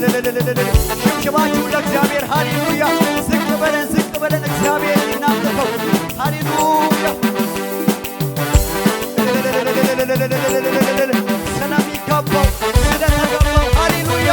ሽብሽባችሁ ለእግዚአብሔር ሃሌሉያ። ዝቅ በለን እግዚአብሔር እናምልከው ሃሌሉያ። ስለሚገባው ስለተገባው ሃሌሉያ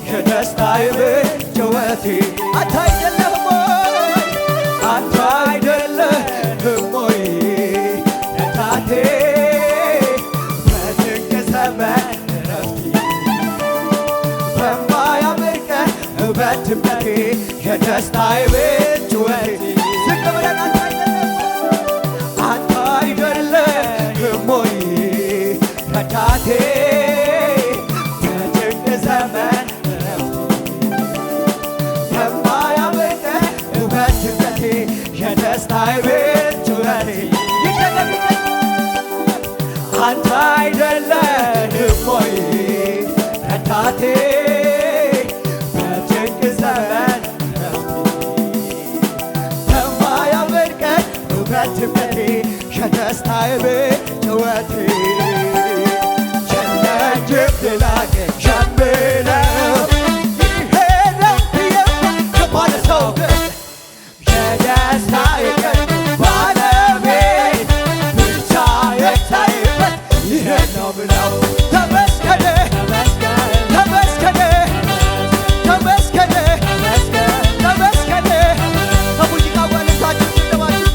የደስታዬ ጭወቴ አንተ አይደለህም ወይ አንተ አይደለህም ወይ ረዳቴ በጭንቅ ዘመን እረፍቴ በማያምር ቀን በድምቀቴ የደስታዬ ጭወቴ ዝቅ ብለን አንተ አይደለህም ወይ ረዳቴ በጭንቅ ዘመን የደስታዬ ጩኸቴ አንተ አይደለህም ወይ ረዳቴ በጭንቅ ዘመን በማያምር ቀን በድምቀቴ የደስታዬ ጩኸቴ ቸነጅብ ላቄ ሸምለው ይሄነው የማለሰው የደስታዬ ቀን ባለቤት ብቻ የታየበት ይሄ ነው ብለው ተመስገን ተመስገን ተመስገን ተመስገን ከሙዚቃ ዋለታችሁ ስለማችሁ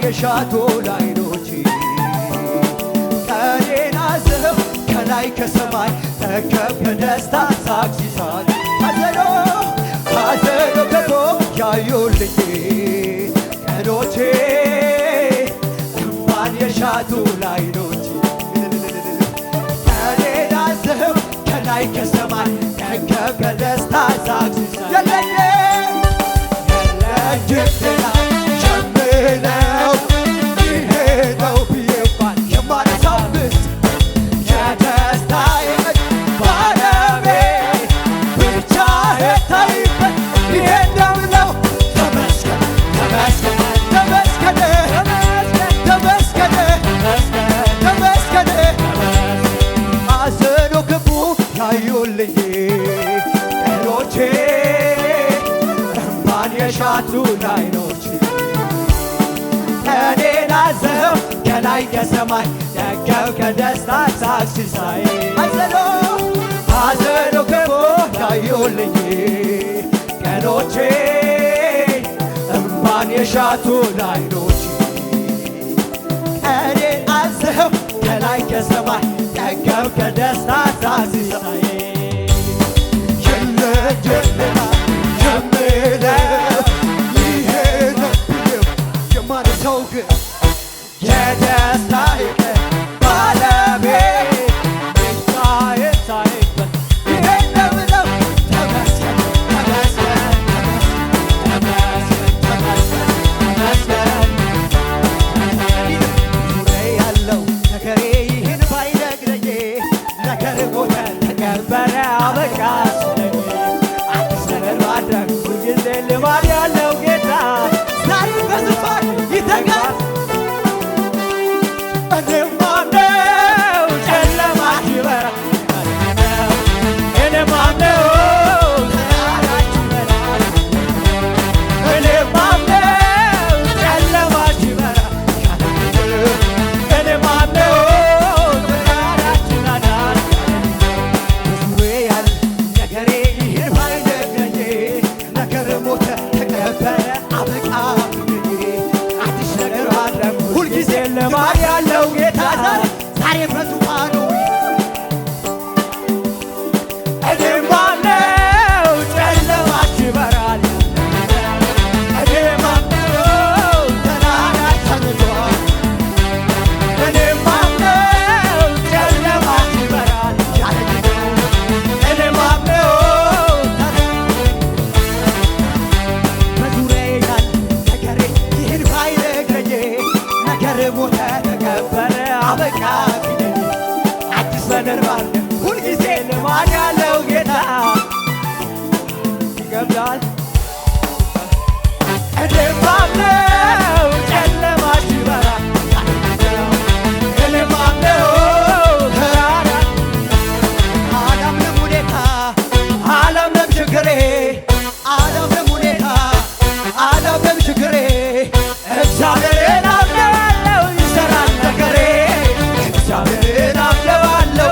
የሻቱ ላይኖቼ ቀኔን አዝኸው ከላይ ከሰማይ ተከብ ከደስታ ሳቅ ሲሳቅ ሐዘኑ ገፎ ያዩልኝ ቀኖቼ እንባን የሻቱ ላይኖቼ ቀኔን አዝኸው ከላይ ከሰማይ ተከብ ከደስታ ሳቅ ሲሳቅ የለኝም ሸምለው ይሄነው ብዬ እንኳን የማነሳብስ የደስታዬ ባለቤት ብቻ የታየበት ይሄ ነው ተመስገን ተመስገን ተመስገን ተመስገን ተመስገን ሐዘኑ ክፉ ያዩልኝ ቀኖቼ እንባን የሻቱ ላይኖቼ እኔን አዝኸው ከላይ ከሰማይ ደገው ከደስታ ሳቅ ሲሳይ ሐዘኑ ክፉ ያዩልኝ ቀኖቼ እንባን የሻቱ ላይኖቼ እኔን አዝኸው ከላይ ከሰማይ ደገው ከደስታ ሳቅ ሲሳይ የለጀልና የምለው ይሄ ነው የማነሳው ግን የደስታዬ ቀን ባለቤት ብቻ የታየበት ይሄ ነው ብለው ተመስገን ተመስገን ተመስገን ተመስገን ዙሪያዬ ያለው ነገሬ ይህን ባይነግረኝ ነገር ሞተ ተቀበረ አበቃ ስለኝ አዲስ ነገር ማድረግ ሁልጊዜ ልማድ ያለው ጌታ ዛሬ በዙፋን ይተጋል። እኔማ ነው ጨለማ ይበራል እኔማ ነው ስምህን ባርክ ሁልጊዜ ልማድ ያለው ጌታ ይገብዳል እኔም አምነው ጨለማሽ ይበራል እኔም አምነው ተራራ አላምንም ሁኔታ አላምንም ችግሬ አላምንም ሁኔታ አላምንም ችግሬ እግዚአብሔርን አምነዋለሁ ይሠራል ነገሬ እግዚአብሔርን አምነዋለሁ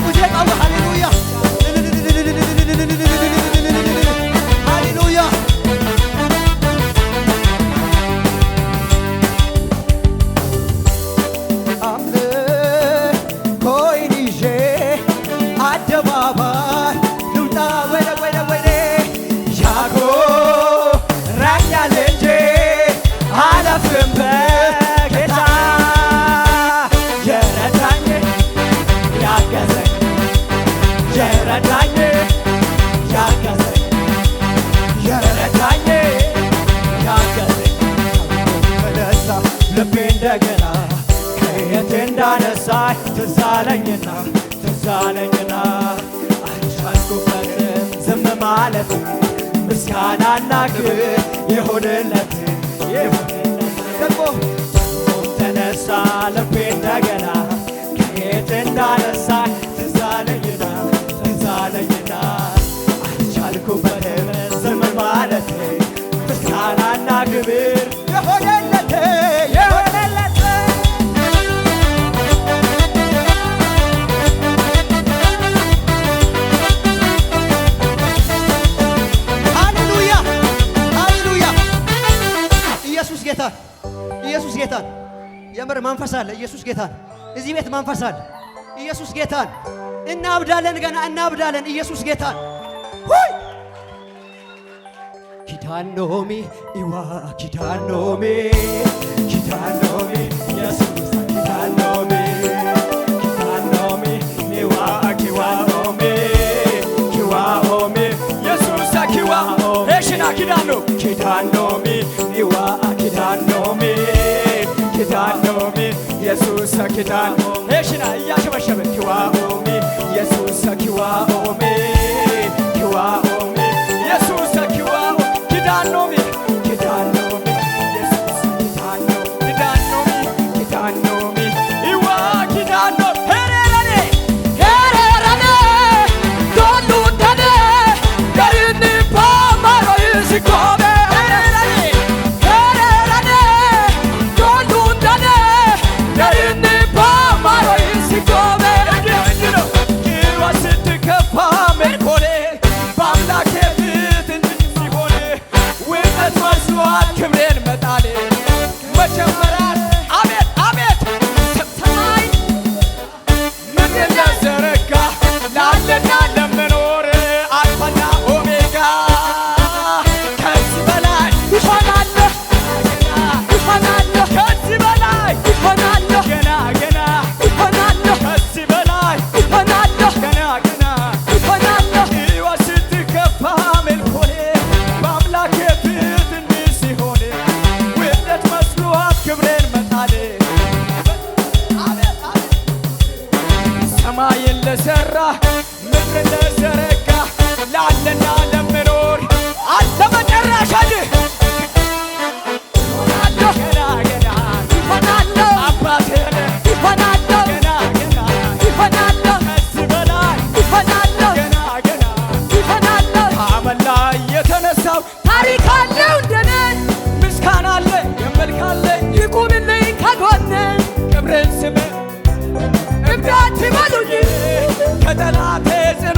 ሙዚቃው ሃሌሉያ ሃሌሉያ አምልኮዬን ይዤ አደባባይ ልውጣ ወደ ያጎራኛል እንጂ አላፍርም በጌታ የረዳኝ ያገዘኝ የረዳኝ ያገዘኝ የረዳኝ ያገዘኝ ተነሳ ልቤ እንደገና ከየት እንዳነሳኝ ትዝ አለኝና አልቻልኩበትም ዝም ማለት ምስጋናና ክብር ይሁንለት ደግሞ ተነሳ ልቤ እንደገና ከየት እንዳነሳኝ ትዝ አለኝና አልቻልኩበትም ዝም ማለት ምስጋናና ክብር ይሁንለት ኢየሱስ ጌታን የምር መንፈስ አለ። ኢየሱስ ጌታን እዚህ ቤት መንፈስ አለ። ኢየሱስ ጌታን እናብዳለን፣ ገና እናብዳለን። ኢየሱስ ጌታን ሆይ ኪዳኖሚ ኢዋ ኪዳኖሚ ኢየሱስ ኪዳኖሚ ኢዋ ኪዋኦሚ ኢየሱስ ኪዋኦሚ እሽና ኪዳኖሚ ኢዋ ኪዳኖሚ ኢየሱስ ኪዳኖሚ እሽና እያሸበሸበ ኪዋኦሚ ኢየሱስ ኪዋኦሚ ኢየሱስ ኪዋኦሚ ኪዳኖሚ ኢየሱስ ኪዳኖሚ ኢዋ ኪዳኖሚ ሄረረኔ ዶሉንተኔ ገሪኒ ፓማሮ ይስኮቤ ክብሬን መጣሌ መጀመሪያት አቤት አቤት ሰማይ ምድር ያዘረጋ ላለና ለመኖር አልፋና ኦሜጋ ከዚህ በላይ ይሆናለህ ከዚህ በላይ ይሆናለህ ገና ይሆናለህ ከዚህ በላይ ይሆናለህ ገና ይሆናለህ ሕይወት ስትከፋ መልኮኔ በአምላኬ ፊት ክብሬን መጣሌ ሰማይን ለሠራ ምድርን ለዘረጋ ላለና ለመኖር አንተ መጨረሻ ይሆናለሁ ገና ይሆናለሁ አባቴ ይሆናለሁ ገና ይሆናለሁ ከዚህ በላይ ይሆናለሁ ገና ይሆናለሁ ከአመድ ላይ የተነሳው ታሪክ አለው እንደኔ ምስጋና አለ የመልካለ ይቁምልኝ ከጎኔ ክብሬን ስም እምቢ አትበሉኝ ከጠላቴ ጽኑ